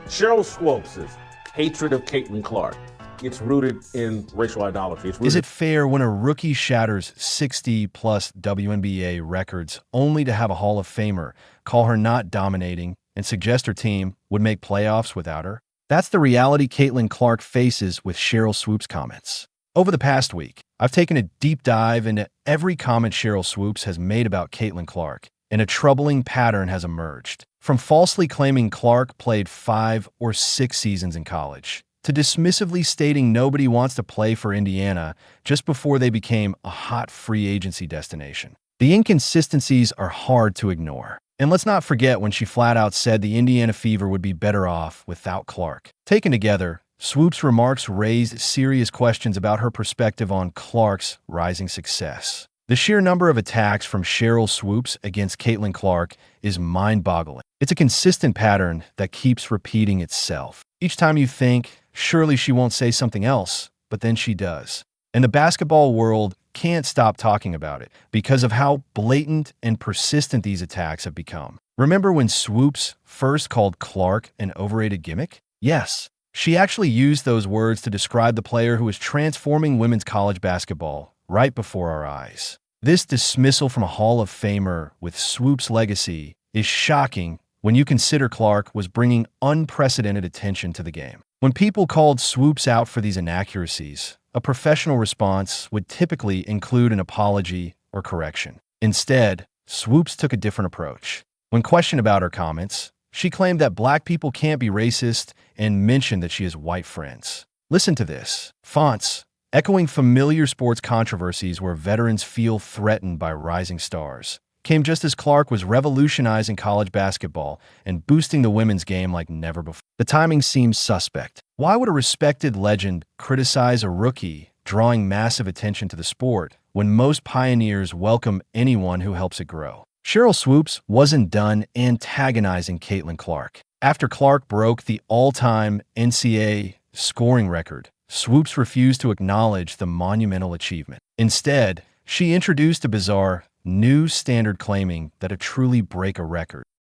Shereyl Swoops' hatred of Caitlin Clark. It's rooted in racial idolatry. Is it fair when a rookie shatters 60-plus WNBA records only to have a Hall of Famer call her not dominating and suggest her team would make playoffs without her? That's the reality Caitlin Clark faces with Shereyl Swoops' comments. Over the past week, I've taken a deep dive into every comment Shereyl Swoops has made about Caitlin Clark, and a troubling pattern has emerged. From falsely claiming Clark played 5 or 6 seasons in college, to dismissively stating nobody wants to play for Indiana just before they became a hot free agency destination. The inconsistencies are hard to ignore. And let's not forget when she flat out said the Indiana Fever would be better off without Clark. Taken together, Swoops' remarks raised serious questions about her perspective on Clark's rising success. The sheer number of attacks from Shereyl Swoops against Caitlin Clark is mind-boggling. It's a consistent pattern that keeps repeating itself. Each time you think, surely she won't say something else, but then she does. And the basketball world can't stop talking about it because of how blatant and persistent these attacks have become. Remember when Swoops first called Clark an overrated gimmick? Yes, she actually used those words to describe the player who was transforming women's college basketball right before our eyes. This dismissal from a Hall of Famer with Swoops' legacy is shocking when you consider Clark was bringing unprecedented attention to the game. When people called Swoops out for these inaccuracies, a professional response would typically include an apology or correction. Instead, Swoops took a different approach. When questioned about her comments, she claimed that black people can't be racist and mentioned that she has white friends. Listen to this. Fonts, echoing familiar sports controversies where veterans feel threatened by rising stars, came just as Clark was revolutionizing college basketball and boosting the women's game like never before. The timing seems suspect. Why would a respected legend criticize a rookie, drawing massive attention to the sport, when most pioneers welcome anyone who helps it grow? Shereyl Swoops wasn't done antagonizing Caitlin Clark. After Clark broke the all-time NCAA scoring record, Swoops refused to acknowledge the monumental achievement. Instead, she introduced a bizarre new standard claiming that a truly break a record